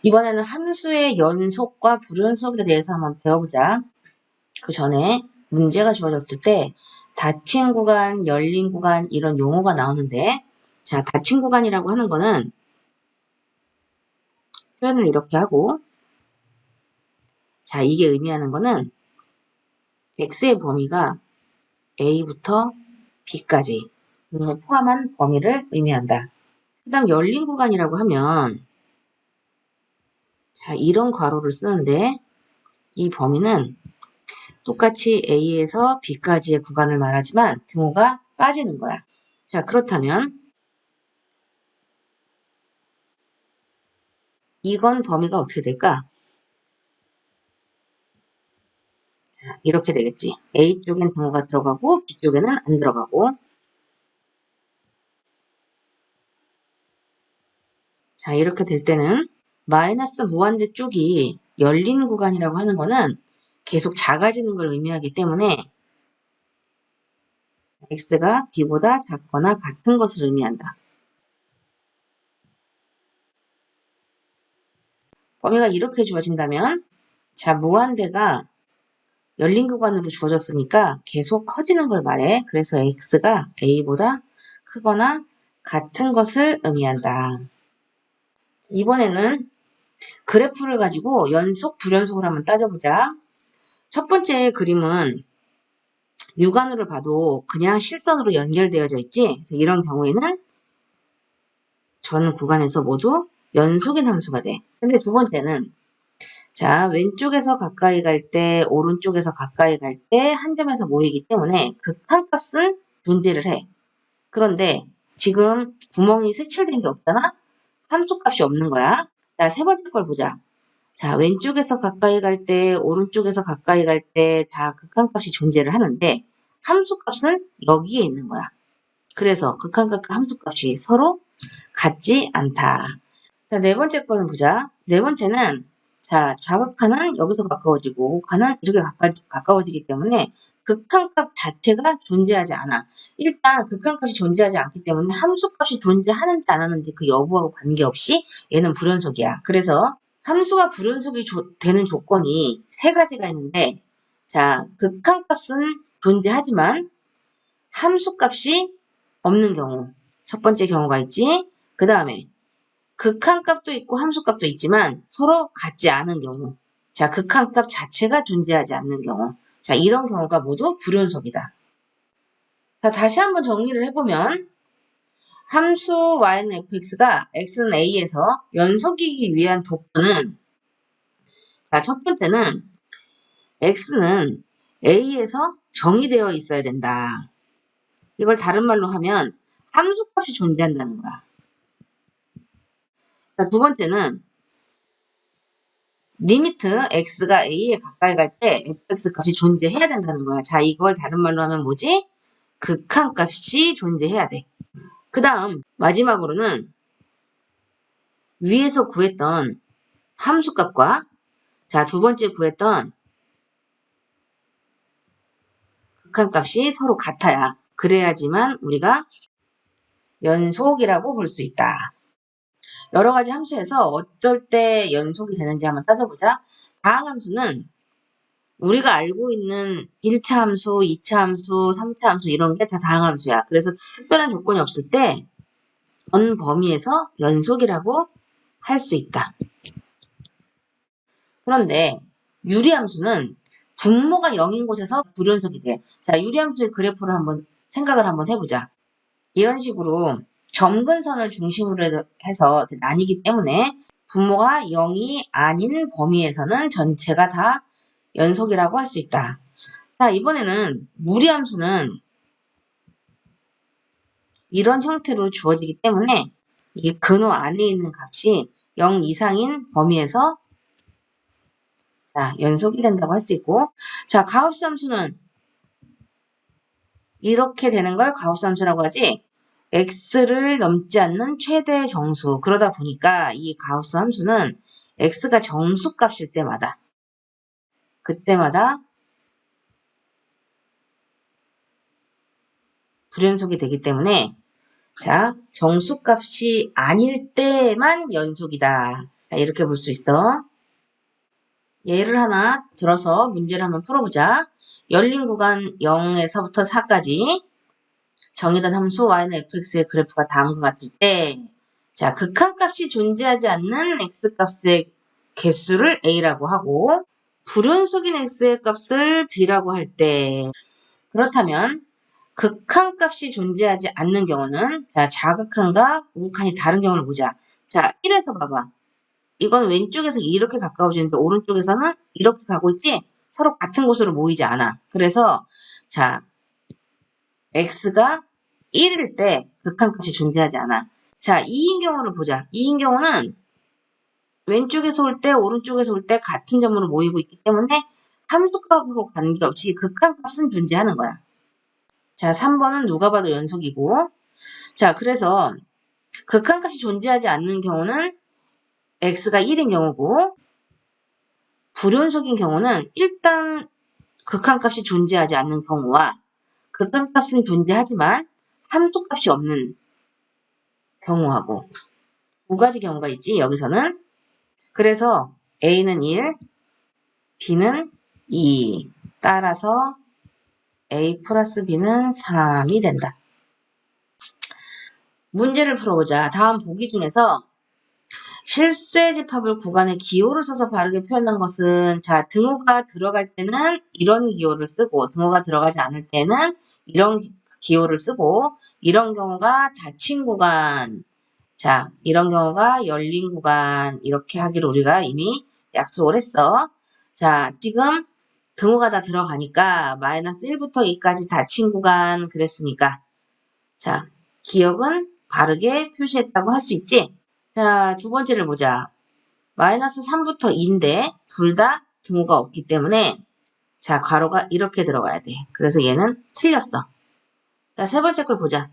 이번에는 함수의 연속과 불연속에 대해서 한번 배워보자. 그 전에 문제가 주어졌을 때 닫힌 구간, 열린 구간 이런 용어가 나오는데, 자, 닫힌 구간이라고 하는 거는 표현을 이렇게 하고, 자, 이게 의미하는 거는 x의 범위가 a부터 b까지 을 포함한 범위를 의미한다. 그 다음 열린 구간이라고 하면, 자, 이런 괄호를 쓰는데 이 범위는 똑같이 A에서 B까지의 구간을 말하지만 등호가 빠지는 거야. 자, 그렇다면 이건 범위가 어떻게 될까? 자, 이렇게 되겠지. A 쪽엔 등호가 들어가고 B 쪽에는 안 들어가고. 자, 이렇게 될 때는 마이너스 무한대 쪽이 열린 구간이라고 하는 거는 계속 작아지는 걸 의미하기 때문에 x가 b보다 작거나 같은 것을 의미한다. 범위가 이렇게 주어진다면, 자, 무한대가 열린 구간으로 주어졌으니까 계속 커지는 걸 말해. 그래서 x가 a보다 크거나 같은 것을 의미한다. 이번에는 그래프를 가지고 연속, 불연속을 한번 따져보자. 첫 번째 그림은 육안으로 봐도 그냥 실선으로 연결되어져 있지. 그래서 이런 경우에는 전 구간에서 모두 연속인 함수가 돼. 근데 두 번째는 자, 왼쪽에서 가까이 갈 때, 오른쪽에서 가까이 갈 때 한 점에서 모이기 때문에 극한값은 존재를 해. 그런데 지금 구멍이 색칠된 게 없잖아? 함수값이 없는 거야. 자, 세 번째 걸 보자. 자, 왼쪽에서 가까이 갈 때, 오른쪽에서 가까이 갈 때 다 극한값이 존재를 하는데 함수값은 여기에 있는 거야. 그래서 극한값과 함수값이 서로 같지 않다. 자, 네 번째 거는 보자. 네 번째는 자, 좌극한은 여기서 가까워지고 우극한은 이렇게 가까워지기 때문에 극한값 자체가 존재하지 않아. 일단 극한값이 존재하지 않기 때문에 함수값이 존재하는지 안 하는지 그 여부하고 관계없이 얘는 불연속이야. 그래서 함수가 불연속이 되는 조건이 세 가지가 있는데 자, 극한값은 존재하지만 함수값이 없는 경우. 첫 번째 경우가 있지. 그 다음에 극한값도 있고 함수값도 있지만 서로 같지 않은 경우. 자, 극한값 자체가 존재하지 않는 경우. 자, 이런 경우가 모두 불연속이다. 자, 다시 한번 정리를 해보면 함수 y는 fx가 x는 a에서 연속이기 위한 조건은 자, 첫 번째는 x는 a에서 정의되어 있어야 된다. 이걸 다른 말로 하면 함수값이 존재한다는 거야. 자, 두 번째는 리미트 x가 a에 가까이 갈 때 fx 값이 존재해야 된다는 거야. 자, 이걸 다른 말로 하면 뭐지? 극한값이 존재해야 돼. 그 다음 마지막으로는 위에서 구했던 함수값과 자, 두 번째 구했던 극한값이 서로 같아야 그래야지만 우리가 연속이라고 볼 수 있다. 여러 가지 함수에서 어떨 때 연속이 되는지 한번 따져보자. 다항함수는 우리가 알고 있는 1차 함수, 2차 함수, 3차 함수 이런 게 다 다항함수야. 그래서 특별한 조건이 없을 때 전 범위에서 연속이라고 할 수 있다. 그런데 유리함수는 분모가 0인 곳에서 불연속이 돼. 자, 유리함수의 그래프를 한번 생각을 한번 해보자. 이런 식으로 점근선을 중심으로 해서 나뉘기 때문에 분모가 0이 아닌 범위에서는 전체가 다 연속이라고 할 수 있다. 자, 이번에는 무리함수는 이런 형태로 주어지기 때문에 이 근호 안에 있는 값이 0 이상인 범위에서 자, 연속이 된다고 할 수 있고 자, 가우스 함수는 이렇게 되는 걸 가우스 함수라고 하지 x를 넘지 않는 최대 정수 그러다 보니까 이 가우스 함수는 x가 정수값일 때마다 그때마다 불연속이 되기 때문에 자, 정수값이 아닐 때만 연속이다. 자, 이렇게 볼 수 있어. 예를 하나 들어서 문제를 한번 풀어보자. 열린 구간 0에서부터 4까지 정의된 함수 y는 fx의 그래프가 다음과 같을 때, 자, 극한값이 존재하지 않는 x값의 개수를 a라고 하고, 불연속인 x의 값을 b라고 할 때, 그렇다면 극한값이 존재하지 않는 경우는, 자, 자극한과 우극한이 다른 경우를 보자. 자, 1에서 봐봐. 이건 왼쪽에서 이렇게 가까워지는데 오른쪽에서는 이렇게 가고 있지? 서로 같은 곳으로 모이지 않아. 그래서 자, x가 1일 때 극한값이 존재하지 않아. 자, 2인 경우를 보자. 2인 경우는 왼쪽에서 올 때, 오른쪽에서 올 때 같은 점으로 모이고 있기 때문에 함수값하고 관계없이 극한값은 존재하는 거야. 자, 3번은 누가 봐도 연속이고, 자, 그래서 극한값이 존재하지 않는 경우는 x가 1인 경우고, 불연속인 경우는 일단 극한값이 존재하지 않는 경우와 극한값은 존재하지만 함수값이 없는 경우하고 두 가지 경우가 있지, 여기서는. 그래서 A는 1, B는 2. 따라서 A 플러스 B는 3이 된다. 문제를 풀어보자. 다음 보기 중에서 실수의 집합을 구간에 기호를 써서 바르게 표현한 것은, 자, 등호가 들어갈 때는 이런 기호를 쓰고 등호가 들어가지 않을 때는 이런 기호를 쓰고, 이런 경우가 닫힌 구간, 자, 이런 경우가 열린 구간, 이렇게 하기로 우리가 이미 약속을 했어. 자, 지금 등호가 다 들어가니까 마이너스 1부터 2까지 닫힌 구간 그랬으니까, 자, 기억은 바르게 표시했다고 할 수 있지? 자, 두 번째를 보자. 마이너스 3부터 2인데 둘 다 등호가 없기 때문에, 자, 괄호가 이렇게 들어가야 돼. 그래서 얘는 틀렸어. 자, 세 번째 걸 보자.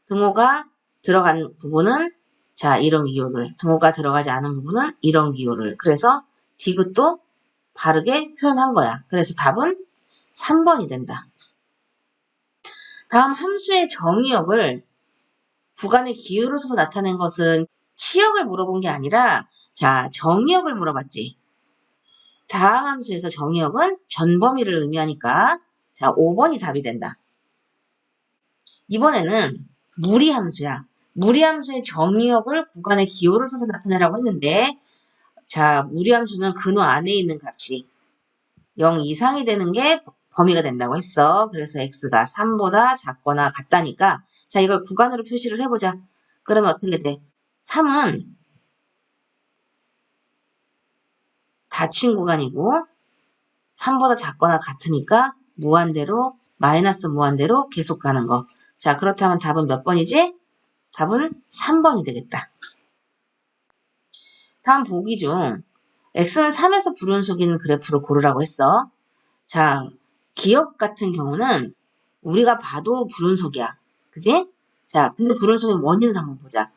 등호가 들어간 부분은, 자, 이런 기호를, 등호가 들어가지 않은 부분은 이런 기호를. 그래서 디귿도 바르게 표현한 거야. 그래서 답은 3번이 된다. 다음 함수의 정의역을 구간의 기호를 써서 나타낸 것은 치역을 물어본 게 아니라, 자, 정의역을 물어봤지. 다항함수에서 정의역은 전범위를 의미하니까, 자, 5번이 답이 된다. 이번에는 무리함수야. 무리함수의 정의역을 구간의 기호를 써서 나타내라고 했는데, 자, 무리함수는 근호 안에 있는 값이 0 이상이 되는 게 범위가 된다고 했어. 그래서 x가 3보다 작거나 같다니까, 자, 이걸 구간으로 표시를 해보자. 그러면 어떻게 돼? 3은 닫힌 구간이고 3보다 작거나 같으니까 무한대로, 마이너스 무한대로 계속 가는 거. 자, 그렇다면 답은 몇 번이지? 답은 3번이 되겠다. 다음 보기 중 x는 3에서 불연속인 그래프를 고르라고 했어. 자, 기억 같은 경우는 우리가 봐도 불연속이야. 그지? 자, 근데 불연속의 원인을 한번 보자.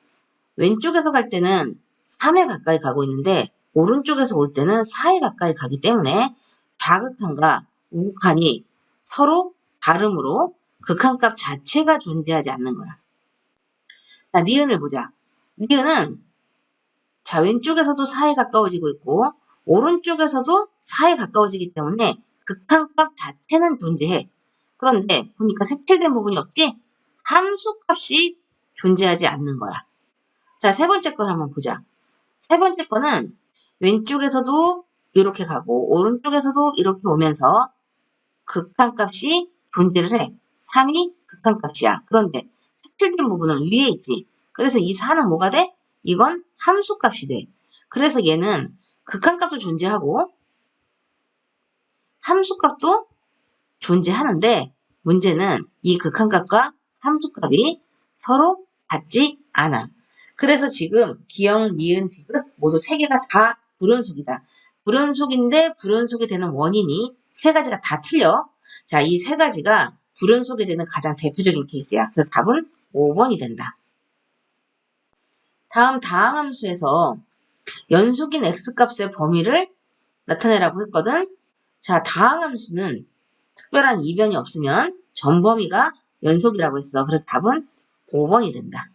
왼쪽에서 갈 때는 3에 가까이 가고 있는데 오른쪽에서 올 때는 4에 가까이 가기 때문에 좌극한과 우극한이 서로 다름으로 극한값 자체가 존재하지 않는 거야. 자, 니은을 보자. 니은은, 자, 왼쪽에서도 4에 가까워지고 있고 오른쪽에서도 4에 가까워지기 때문에 극한값 자체는 존재해. 그런데 보니까 색칠된 부분이 없지? 함수값이 존재하지 않는 거야. 자, 세 번째 걸 한번 보자. 세 번째 거는 왼쪽에서도 이렇게 가고 오른쪽에서도 이렇게 오면서 극한값이 존재를 해. 3이 극한값이야. 그런데 색칠된 부분은 위에 있지. 그래서 이 4는 뭐가 돼? 이건 함수값이 돼. 그래서 얘는 극한값도 존재하고 함수값도 존재하는데, 문제는 이 극한값과 함수값이 서로 같지 않아. 그래서 지금 기역, 니은, 디귿 모두 3개가 다 불연속이다. 불연속인데 불연속이 되는 원인이 3가지가 다 틀려. 자, 이 3가지가 불연속이 되는 가장 대표적인 케이스야. 그래서 답은 5번이 된다. 다음 다항함수에서 연속인 x값의 범위를 나타내라고 했거든. 자, 다항함수는 특별한 이변이 없으면 전범위가 연속이라고 했어. 그래서 답은 5번이 된다.